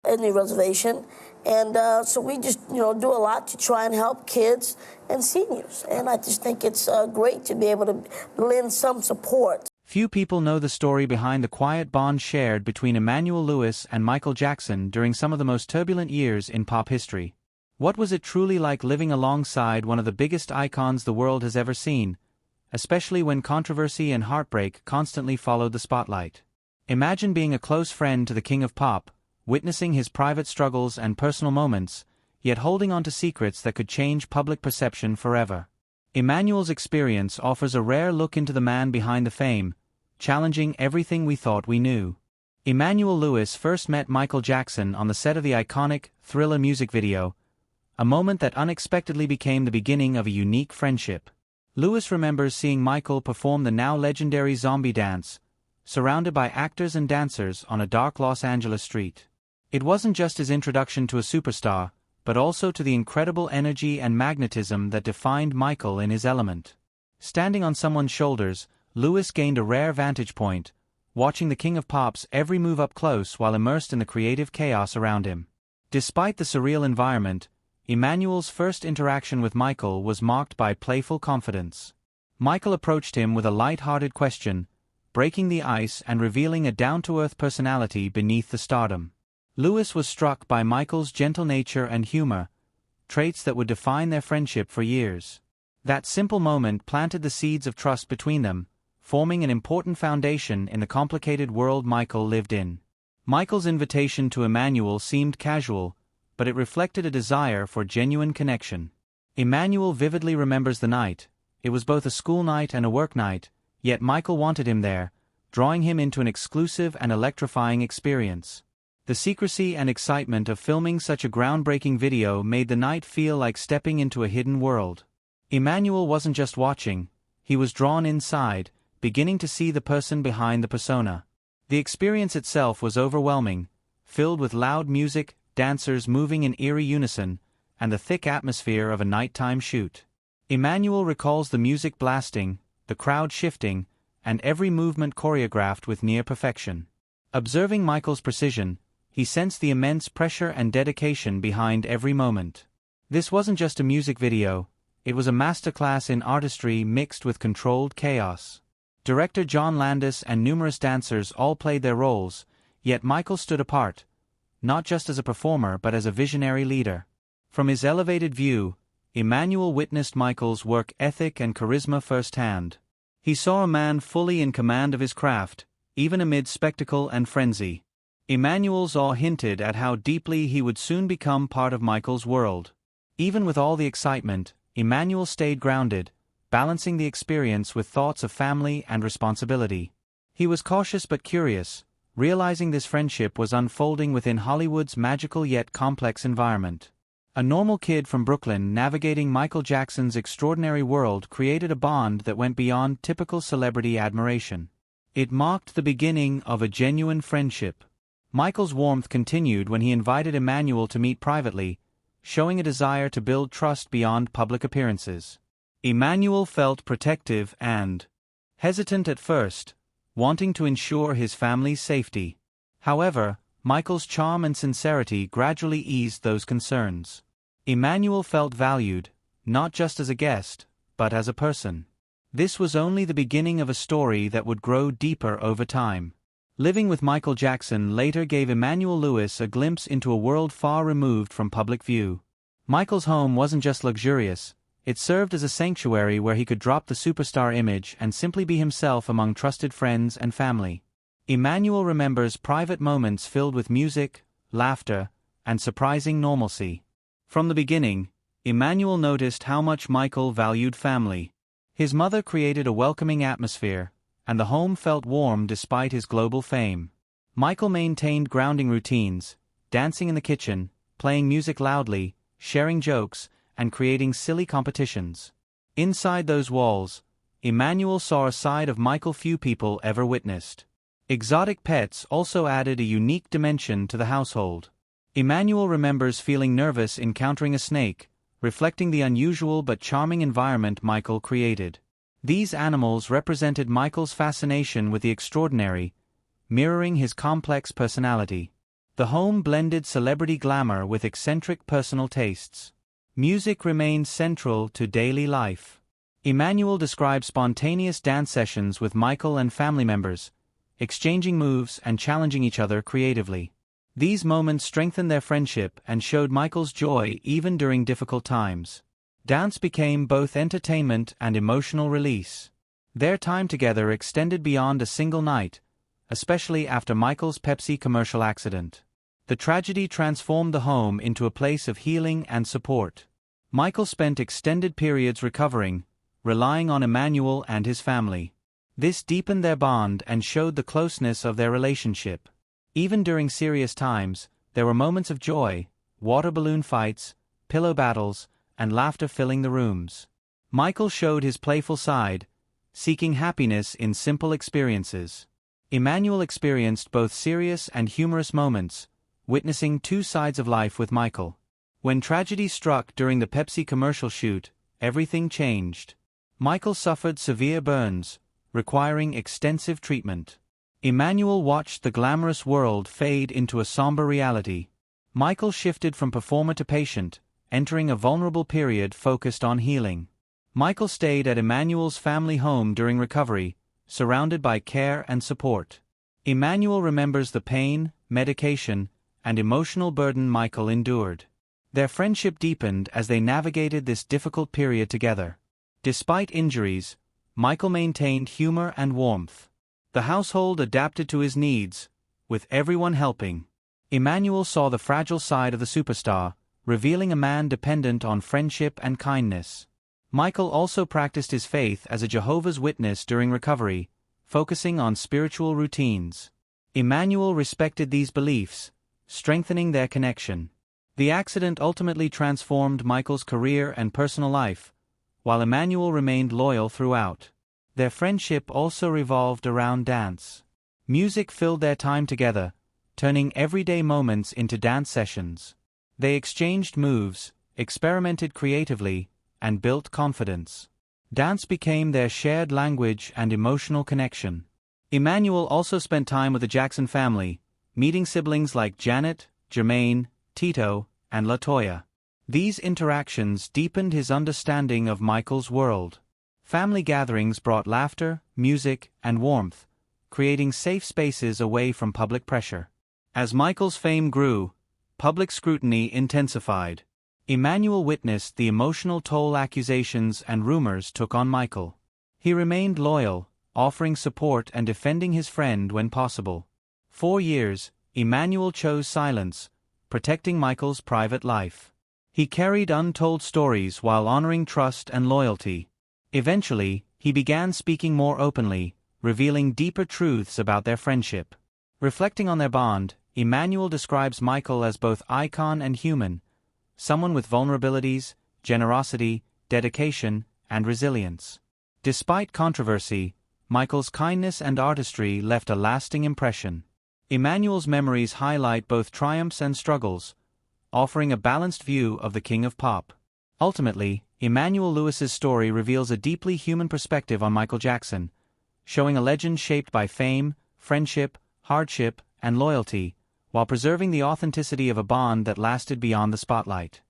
in the reservation. And so we just, do a lot to try and help kids and seniors. And I just think it's great to be able to lend some support. Few people know the story behind the quiet bond shared between Emmanuel Lewis and Michael Jackson during some of the most turbulent years in pop history. What was it truly like living alongside one of the biggest icons the world has ever seen, especially when controversy and heartbreak constantly followed the spotlight? Imagine being a close friend to the king of pop, witnessing his private struggles and personal moments, yet holding on to secrets that could change public perception forever. Emmanuel's experience offers a rare look into the man behind the fame, challenging everything we thought we knew. Emmanuel Lewis first met Michael Jackson on the set of the iconic Thriller music video, a moment that unexpectedly became the beginning of a unique friendship. Lewis remembers seeing Michael perform the now legendary zombie dance, surrounded by actors and dancers on a dark Los Angeles street. It wasn't just his introduction to a superstar, but also to the incredible energy and magnetism that defined Michael in his element. Standing on someone's shoulders, Lewis gained a rare vantage point, watching the king of pop's every move up close while immersed in the creative chaos around him. Despite the surreal environment, Emmanuel's first interaction with Michael was marked by playful confidence. Michael approached him with a light-hearted question, breaking the ice and revealing a down-to-earth personality beneath the stardom. Lewis was struck by Michael's gentle nature and humor, traits that would define their friendship for years. That simple moment planted the seeds of trust between them, forming an important foundation in the complicated world Michael lived in. Michael's invitation to Emmanuel seemed casual, but it reflected a desire for genuine connection. Emmanuel vividly remembers the night. It was both a school night and a work night, yet Michael wanted him there, drawing him into an exclusive and electrifying experience. The secrecy and excitement of filming such a groundbreaking video made the night feel like stepping into a hidden world. Emmanuel wasn't just watching, he was drawn inside, beginning to see the person behind the persona. The experience itself was overwhelming, filled with loud music, dancers moving in eerie unison, and the thick atmosphere of a nighttime shoot. Emmanuel recalls the music blasting, the crowd shifting, and every movement choreographed with near perfection. Observing Michael's precision, he sensed the immense pressure and dedication behind every moment. This wasn't just a music video, it was a masterclass in artistry mixed with controlled chaos. Director John Landis and numerous dancers all played their roles, yet Michael stood apart, not just as a performer but as a visionary leader. From his elevated view, Emmanuel witnessed Michael's work ethic and charisma firsthand. He saw a man fully in command of his craft, even amid spectacle and frenzy. Emmanuel's awe hinted at how deeply he would soon become part of Michael's world. Even with all the excitement, Emmanuel stayed grounded, balancing the experience with thoughts of family and responsibility. He was cautious but curious, realizing this friendship was unfolding within Hollywood's magical yet complex environment. A normal kid from Brooklyn navigating Michael Jackson's extraordinary world created a bond that went beyond typical celebrity admiration. It marked the beginning of a genuine friendship. Michael's warmth continued when he invited Emmanuel to meet privately, showing a desire to build trust beyond public appearances. Emmanuel felt protective and hesitant at first, wanting to ensure his family's safety. However, Michael's charm and sincerity gradually eased those concerns. Emmanuel felt valued, not just as a guest, but as a person. This was only the beginning of a story that would grow deeper over time. Living with Michael Jackson later gave Emmanuel Lewis a glimpse into a world far removed from public view. Michael's home wasn't just luxurious, it served as a sanctuary where he could drop the superstar image and simply be himself among trusted friends and family. Emmanuel remembers private moments filled with music, laughter, and surprising normalcy. From the beginning, Emmanuel noticed how much Michael valued family. His mother created a welcoming atmosphere, and the home felt warm despite his global fame. Michael maintained grounding routines, dancing in the kitchen, playing music loudly, sharing jokes, and creating silly competitions. Inside those walls, Emmanuel saw a side of Michael few people ever witnessed. Exotic pets also added a unique dimension to the household. Emmanuel remembers feeling nervous encountering a snake, reflecting the unusual but charming environment Michael created. These animals represented Michael's fascination with the extraordinary, mirroring his complex personality. The home blended celebrity glamour with eccentric personal tastes. Music remained central to daily life. Emmanuel described spontaneous dance sessions with Michael and family members, exchanging moves and challenging each other creatively. These moments strengthened their friendship and showed Michael's joy even during difficult times. Dance became both entertainment and emotional release. Their time together extended beyond a single night, especially after Michael's Pepsi commercial accident. The tragedy transformed the home into a place of healing and support. Michael spent extended periods recovering, relying on Emmanuel and his family. This deepened their bond and showed the closeness of their relationship. Even during serious times, there were moments of joy, water balloon fights, pillow battles, and laughter filling the rooms. Michael showed his playful side, seeking happiness in simple experiences. Emmanuel experienced both serious and humorous moments, witnessing two sides of life with Michael. When tragedy struck during the Pepsi commercial shoot, everything changed. Michael suffered severe burns, requiring extensive treatment. Emmanuel watched the glamorous world fade into a somber reality. Michael shifted from performer to patient, entering a vulnerable period focused on healing. Michael stayed at Emmanuel's family home during recovery, surrounded by care and support. Emmanuel remembers the pain, medication, and emotional burden Michael endured. Their friendship deepened as they navigated this difficult period together. Despite injuries, Michael maintained humor and warmth. The household adapted to his needs, with everyone helping. Emmanuel saw the fragile side of the superstar, revealing a man dependent on friendship and kindness. Michael also practiced his faith as a Jehovah's Witness during recovery, focusing on spiritual routines. Emmanuel respected these beliefs, strengthening their connection. The accident ultimately transformed Michael's career and personal life, while Emmanuel remained loyal throughout. Their friendship also revolved around dance. Music filled their time together, turning everyday moments into dance sessions. They exchanged moves, experimented creatively, and built confidence. Dance became their shared language and emotional connection. Emmanuel also spent time with the Jackson family, meeting siblings like Janet, Jermaine, Tito, and LaToya. These interactions deepened his understanding of Michael's world. Family gatherings brought laughter, music, and warmth, creating safe spaces away from public pressure. As Michael's fame grew, public scrutiny intensified. Emmanuel witnessed the emotional toll accusations and rumors took on Michael. He remained loyal, offering support and defending his friend when possible. For years, Emmanuel chose silence, protecting Michael's private life. He carried untold stories while honoring trust and loyalty. Eventually, he began speaking more openly, revealing deeper truths about their friendship. Reflecting on their bond, Emmanuel describes Michael as both icon and human, someone with vulnerabilities, generosity, dedication, and resilience. Despite controversy, Michael's kindness and artistry left a lasting impression. Emmanuel's memories highlight both triumphs and struggles, offering a balanced view of the King of Pop. Ultimately, Emmanuel Lewis's story reveals a deeply human perspective on Michael Jackson, showing a legend shaped by fame, friendship, hardship, and loyalty, while preserving the authenticity of a bond that lasted beyond the spotlight.